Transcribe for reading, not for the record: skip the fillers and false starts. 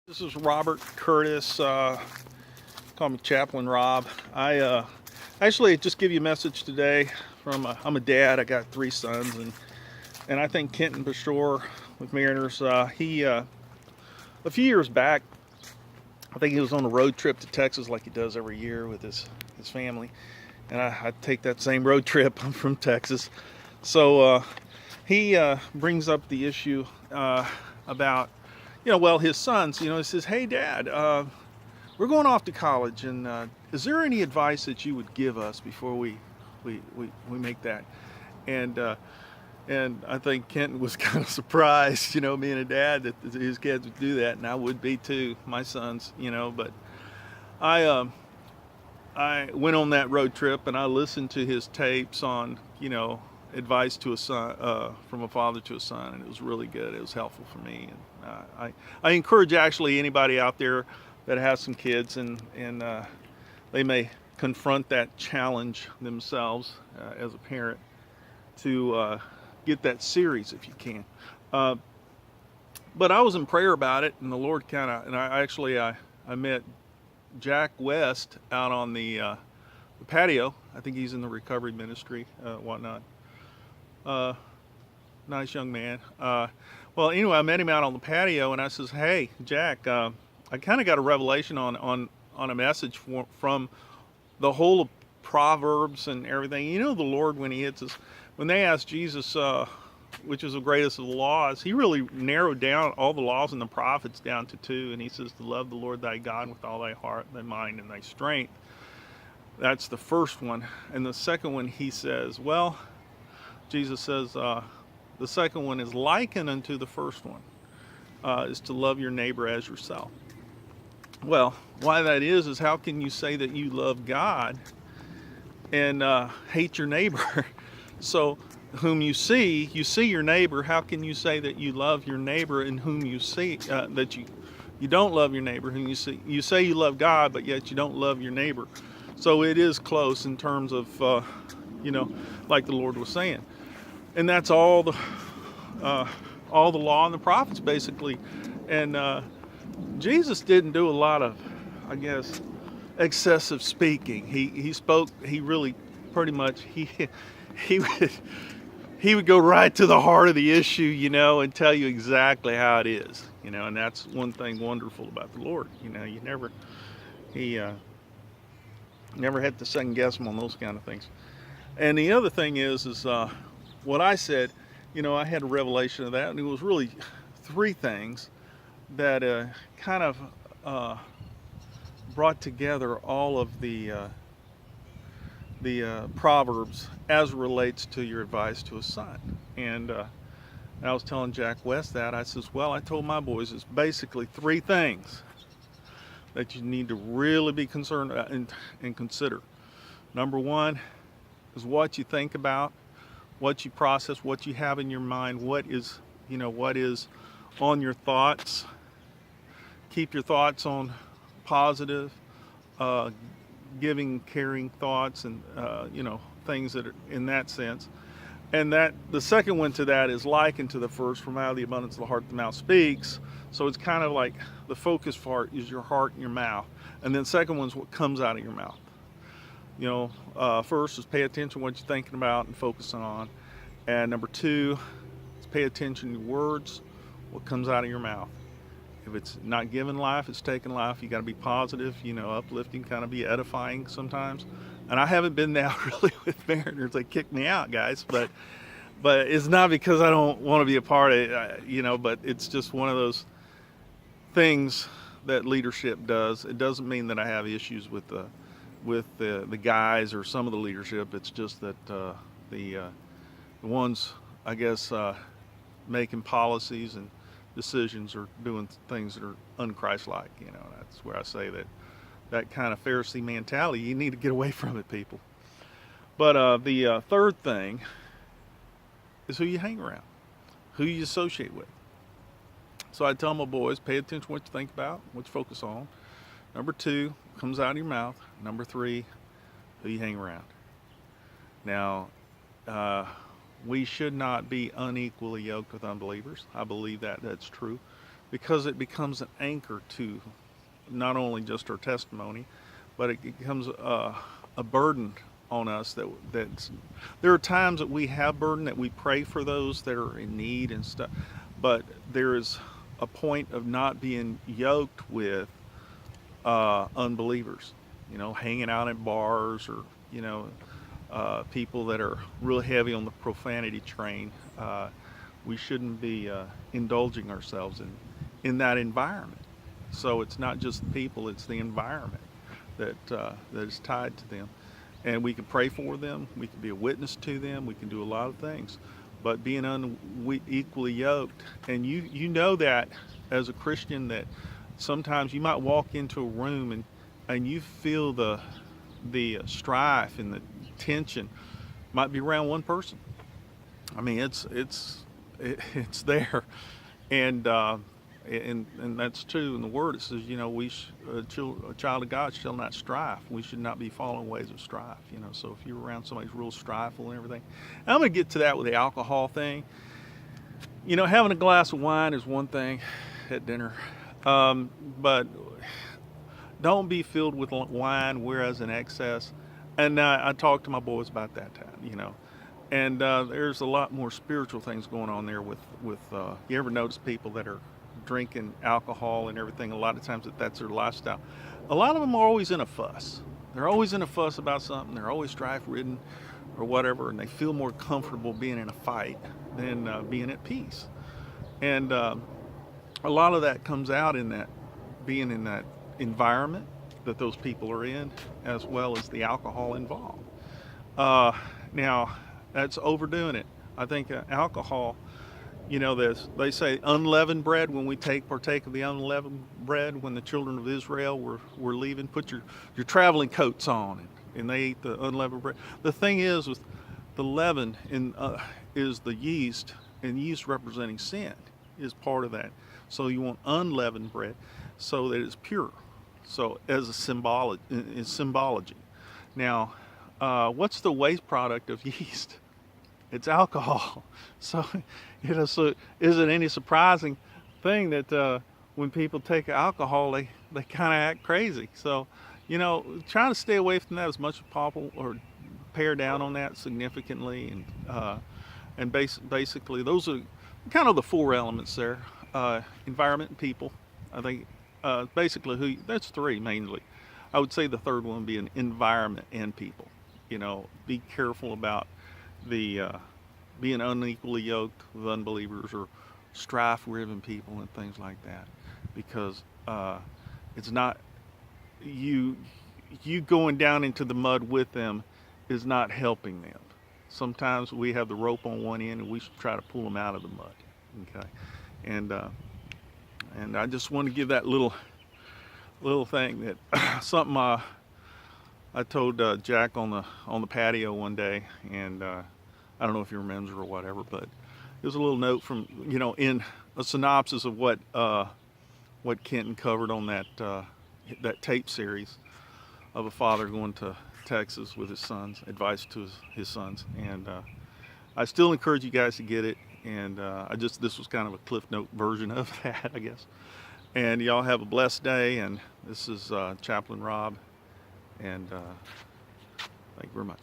This is Robert Curtis. Call me Chaplain Rob. I actually just give you a message today from I'm a dad. I got three sons, and I think Kenton Bashore with Mariners. He a few years back, I think he was on a road trip to Texas like he does every year with his family, and I take that same road trip. I'm from Texas, so he brings up the issue about his sons, he says, "Hey, Dad, we're going off to college, and is there any advice that you would give us before we make that?" And I think Kenton was kind of surprised, being a dad, that his kids would do that, and I would be too, my sons, But I went on that road trip, and I listened to his tapes on, advice to a son, from a father to a son, and it was really good. It was helpful for me, and I encourage actually anybody out there that has some kids and they may confront that challenge themselves as a parent to get that series if you can. But I was in prayer about it, and the Lord I met Jack West out on the patio. I think he's in the recovery ministry, whatnot. Nice young man. Well, anyway, I met him out on the patio, and I says, "Hey, Jack, I kind of got a revelation on a message from the whole of Proverbs and everything. The Lord, when they asked Jesus, which is the greatest of the laws, he really narrowed down all the laws and the prophets down to two, and he says to love the Lord thy God with all thy heart, thy mind, and thy strength. That's the first one. And the second one, he says, Jesus says, the second one is likened unto the first one, is to love your neighbor as yourself." Well, why that is how can you say that you love God and hate your neighbor? So, whom you see your neighbor. How can you say that you love your neighbor in whom you see that you don't love your neighbor whom you see? You say you love God, but yet you don't love your neighbor. So it is close in terms of like the Lord was saying. And that's all the law and the prophets basically. And Jesus didn't do a lot of, I guess, excessive speaking. He spoke. He really, pretty much, he would go right to the heart of the issue, and tell you exactly how it is, And that's one thing wonderful about the Lord. He never had to second guess him on those kind of things. And the other thing is what I said, I had a revelation of that, and it was really three things that kind of brought together all of the Proverbs as it relates to your advice to a son. And I was telling Jack West that. I says, I told my boys it's basically three things that you need to really be concerned about and consider. Number one is what you think about, what you process, what you have in your mind, what is on your thoughts. Keep your thoughts on positive, giving, caring thoughts, and things that are in that sense. And that the second one to that is likened to the first. From out of the abundance of the heart the mouth speaks. So it's kind of like the focus part is your heart and your mouth, and then second one's what comes out of your mouth. First is pay attention to what you're thinking about and focusing on, and number two is pay attention to your words, what comes out of your mouth. If it's not giving life, it's taking life. You got to be positive, uplifting, kind of be edifying sometimes. And I haven't been there really with Mariners. They kicked me out, guys. But it's not because I don't want to be a part of it, but it's just one of those things that leadership does. It doesn't mean that I have issues with the guys or some of the leadership. It's just that the ones, I guess, making policies and decisions or doing things that are unchristlike. That's where I say that kind of Pharisee mentality, you need to get away from it, people. But the third thing is who you hang around, who you associate with. So I tell my boys, pay attention to what you think about, what you focus on. Number two, comes out of your mouth. Number three, who you hang around. Now, we should not be unequally yoked with unbelievers. I believe that's true. because it becomes an anchor to not only just our testimony, but it becomes a burden on us. That's there are times that we have burden, that we pray for those that are in need and stuff, but there is a point of not being yoked with unbelievers, hanging out at bars, or people that are real heavy on the profanity train. We shouldn't be indulging ourselves in that environment. So it's not just the people; it's the environment that is tied to them. And we can pray for them. We can be a witness to them. We can do a lot of things. But being unequally yoked, and you know that as a Christian, that sometimes you might walk into a room and you feel the strife and the tension might be around one person. I mean, it's there, and that's true. In the Word, it says, a child of God shall not strive. We should not be following ways of strife. So if you're around somebody who's real strifeful and everything, and I'm going to get to that with the alcohol thing. Having a glass of wine is one thing at dinner, but don't be filled with wine, whereas in excess. And I talked to my boys about that time, and there's a lot more spiritual things going on there with you ever notice people that are drinking alcohol and everything? A lot of times that's their lifestyle. A lot of them are always in a fuss. They're always in a fuss about something. They're always strife-ridden or whatever, and they feel more comfortable being in a fight than being at peace. And a lot of that comes out in that being in that environment that those people are in, as well as the alcohol involved. Now, that's overdoing it. I think alcohol, they say unleavened bread. When we partake of the unleavened bread, when the children of Israel were leaving, put your traveling coats on, and they ate the unleavened bread. The thing is, with the leaven is the yeast, and yeast representing sin is part of that. So you want unleavened bread so that it's pure. So as a symbology. Now, what's the waste product of yeast? It's alcohol. So, so is it any surprising thing that when people take alcohol, they kind of act crazy? So, trying to stay away from that as much as possible, or pare down on that significantly, and basically those are kind of the four elements there: environment and people. I think basically that's three mainly. I would say the third one would be an environment and people. Be careful about the being unequally yoked with unbelievers or strife-riven people and things like that, because it's not you going down into the mud with them is not helping them. Sometimes we have the rope on one end and we should try to pull them out of the mud. Okay, and I just want to give that little thing that something I told Jack on the patio one day, and I don't know if he remembers or whatever, but it was a little note from in a synopsis of what Kenton covered on that tape series of a father going to Texas with his sons, advice to his sons, and I still encourage you guys to get it. And this was kind of a Cliff Note version of that, I guess. And y'all have a blessed day. And this is Chaplain Rob. And thank you very much.